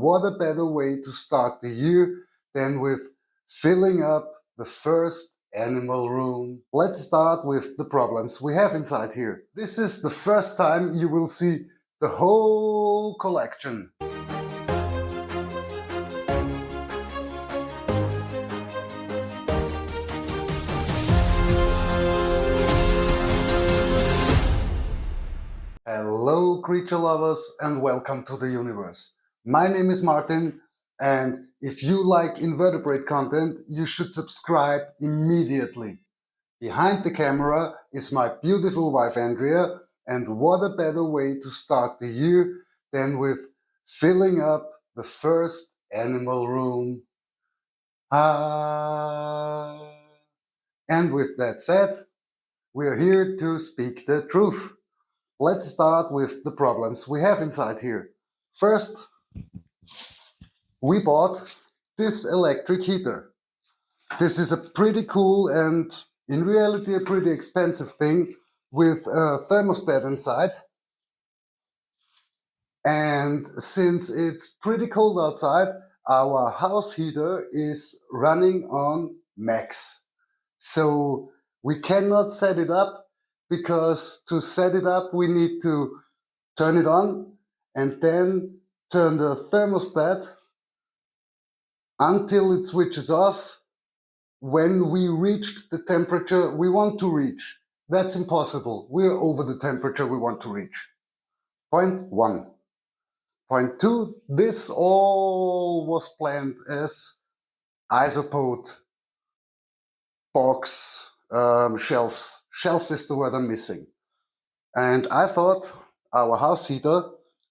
what a better way to start the year than with filling up the first animal room. Let's start with the problems we have inside here. This is the first time you will see the whole collection. Hello creature lovers and welcome to the universe. My name is Martin, and if you like invertebrate content, you should subscribe immediately. Behind the camera is my beautiful wife Andrea, and what a better way to start the year than with filling up the first animal room. And with that said, we're here to speak the truth. Let's start with the problems we have inside here. First, we bought this electric heater. This is a pretty cool and in reality a pretty expensive thing with a thermostat inside. And since it's pretty cold outside, our house heater is running on max. So we cannot set it up, because to set it up we need to turn it on and then turn the thermostat until it switches off when we reach the temperature we want to reach. That's impossible. We're over the temperature we want to reach. Point one. Point two, this all was planned as Isopod box shelves. Shelf is the word I'm missing. And I thought our house heater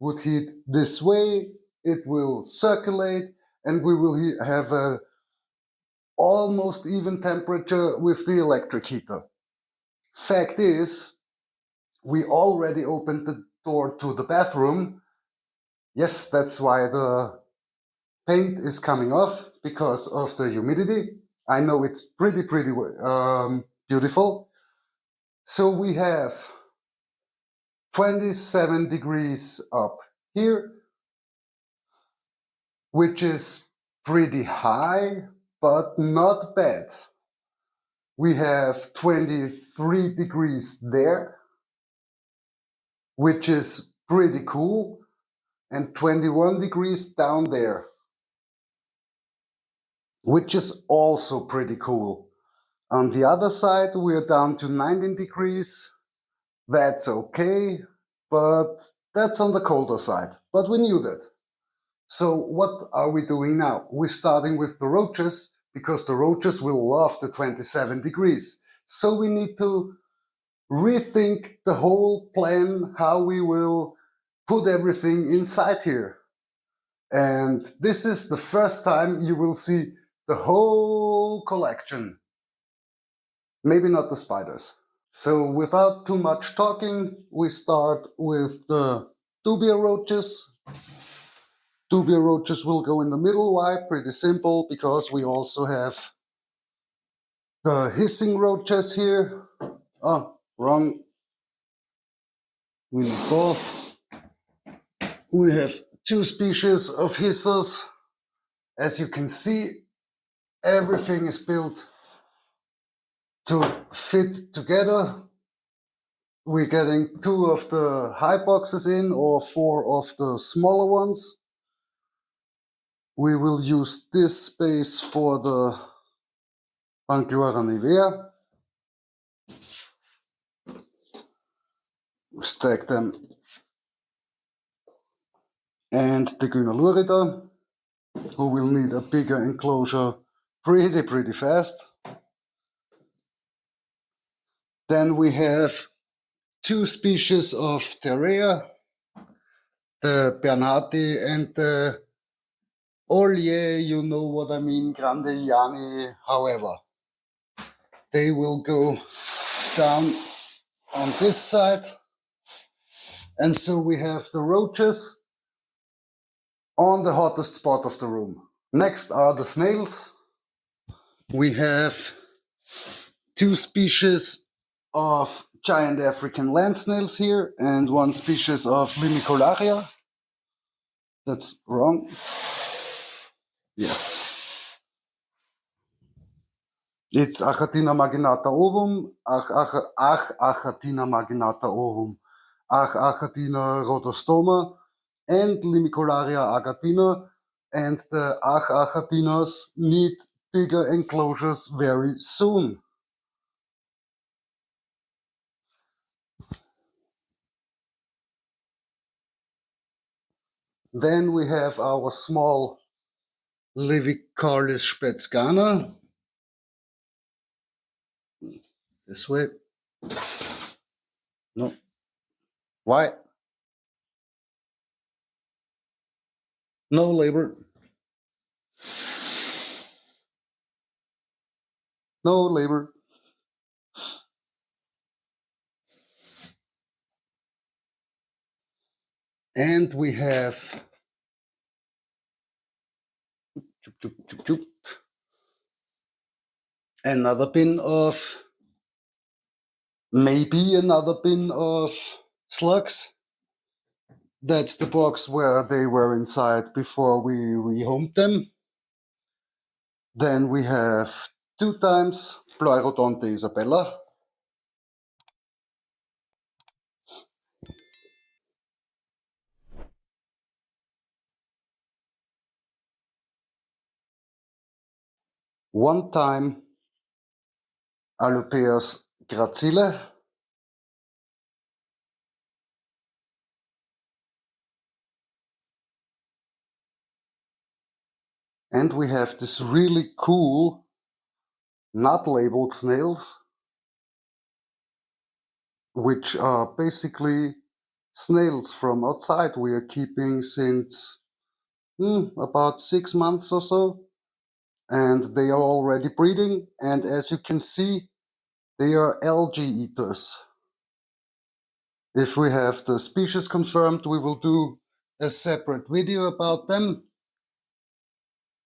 would heat this way, it will circulate, and we will have a almost even temperature with the electric heater. Fact is, we already opened the door to the bathroom. Yes, that's why the paint is coming off, because of the humidity. I know it's pretty beautiful. So we have 27 degrees up here, which is pretty high, but not bad. We have 23 degrees there, which is pretty cool, and 21 degrees down there, which is also pretty cool. On the other side, we're down to 19 degrees. That's okay, but that's on the colder side. But we knew that. So what are we doing now? We're starting with the roaches, because the roaches will love the 27 degrees. So we need to rethink the whole plan, how we will put everything inside here. And this is the first time you will see the whole collection. Maybe not the spiders. So without too much talking, we start with the dubia roaches. Dubia roaches will go in the middle. Why? Pretty simple, because we also have the hissing roaches here. Oh, wrong. We need both. We have two species of hissers. As you can see, everything is built to fit together. We're getting 2 of the high boxes in, or 4 of the smaller ones. We will use this space for the Panchlora nivea. Stack them. And the Gynalurida, who will need a bigger enclosure pretty fast. Then we have 2 species of Terrea, the Bernhardi and the Ollier, you know what I mean, Grandeiani, however. They will go down on this side. And so we have the roaches on the hottest spot of the room. Next are the snails. We have 2 species of giant African land snails here and 1 species of Limicolaria. That's wrong. Yes. It's Achatina marginata ovum, Achatina marginata ovum, Achatina rhodostoma, and Limicolaria agatina, and the Achatinas need bigger enclosures very soon. Then we have our small Levicalis spätzgana. This way. No. Why? No labor. No labor. And we have another bin of, maybe another bin of slugs. That's the box where they were inside before we rehomed them. Then we have 2 times Pleurodonte Isabella. One time Alopeus gracile. And we have this really cool not labeled snails, which are basically snails from outside we are keeping since about 6 months or so. And they are already breeding, and as you can see, they are algae eaters. If we have the species confirmed, we will do a separate video about them.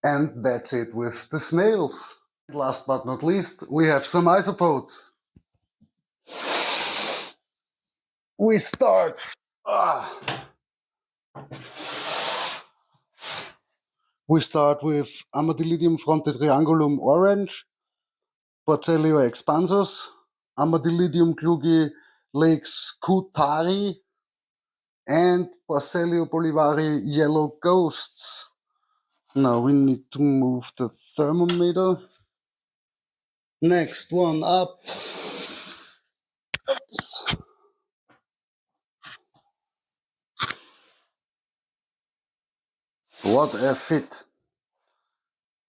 And that's it with the snails. Last but not least, we have some isopods. We start with Amadillidium frontitriangulum orange, Porcellio expansus, Amadillidium klugi lex kutari, and Porcellio bolivari yellow ghosts. Now we need to move the thermometer. Next one up. What a fit.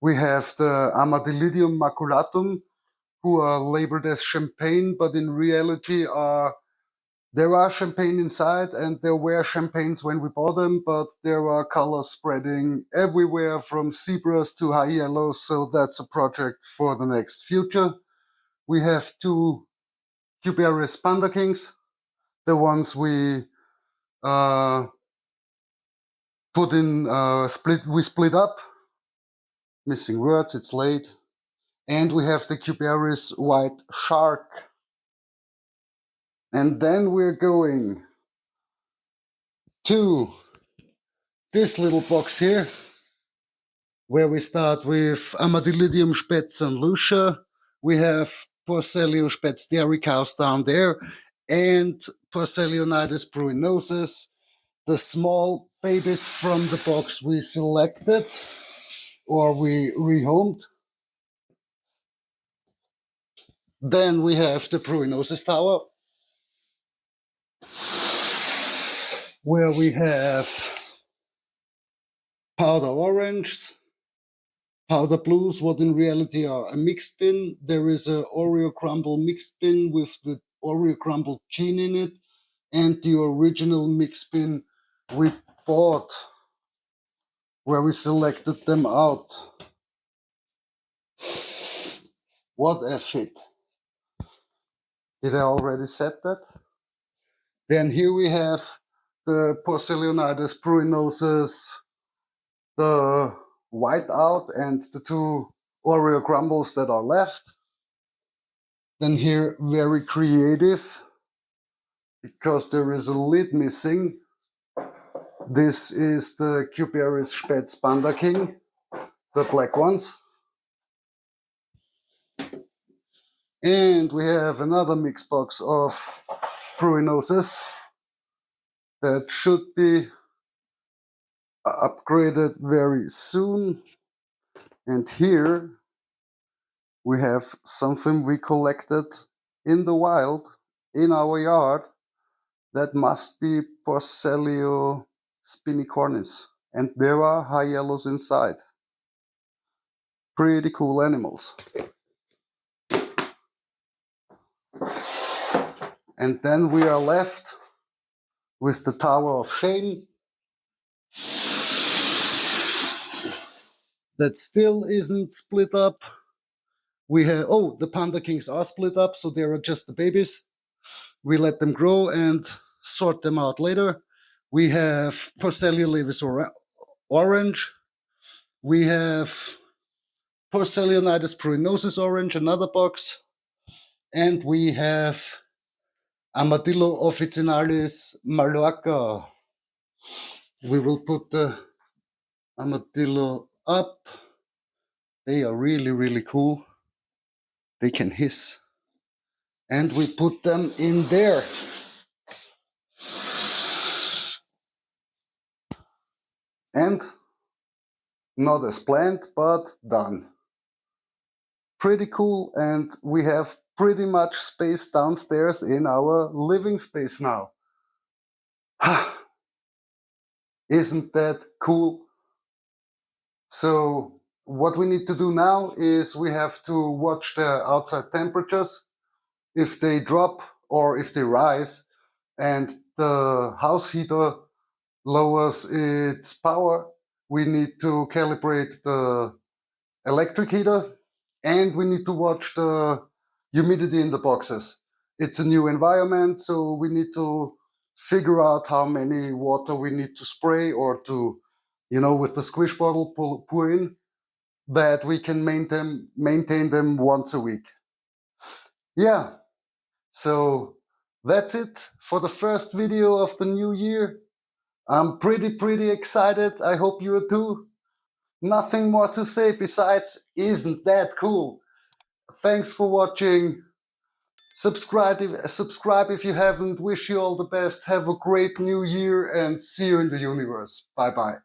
We have the Amadillidium maculatum, who are labeled as champagne, but in reality there are champagne inside, and there were champagnes when we bought them, but there are colors spreading everywhere from zebras to high yellows, so that's a project for the next future. We have 2 Cubiaris panda kings, the ones we split up. Missing words, it's late. And we have the Cubiaris white shark. And then we're going to this little box here, where we start with Amadillidium spetz and Lucia. We have Porcellio spetz down there, and Porcellionitis pruinosus, the small babies from the box we selected or we rehomed. Then we have the pruinosus tower, where we have powder orange, powder blues, what in reality are a mixed bin. There is a Oreo crumble mixed bin with the Oreo crumble gene in it, and the original mixed bin we bought, where we selected them out. What a fit. Did I already said that? Then here we have the Porcellionitis pruinosus, the whiteout, and the 2 Oreo crumbles that are left. Then here, very creative, because there is a lid missing. This is the Cuberis Spätz Panda King, the black ones. And we have another mix box of Pruinoses that should be upgraded very soon. And here we have something we collected in the wild, in our yard. That must be Porcellio spinicornis. And there are high yellows inside. Pretty cool animals. And then we are left with the Tower of Shame. That still isn't split up. We have, oh, the Panda Kings are split up, so they are just the babies. We let them grow and sort them out later. We have Porcellio levis orange. We have Porcellionitis pruinosis orange, another box. And we have Armadillo officinalis maloaca. We will put the Armadillo up. They are really, really cool. They can hiss. And we put them in there. And not as planned, but done. Pretty cool, and we have pretty much space downstairs in our living space now. Isn't that cool? So what we need to do now is we have to watch the outside temperatures. If they drop or if they rise and the house heater lowers its power, we need to calibrate the electric heater, and we need to watch the humidity in the boxes. It's a new environment, so we need to figure out how many water we need to spray or to, with the squish bottle pour in, that we can maintain them once a week. Yeah, so that's it for the first video of the new year. I'm pretty excited. I hope you are too. Nothing more to say besides, isn't that cool? Thanks for watching. Subscribe if you haven't. Wish you all the best. Have a great new year and see you in the universe. Bye bye.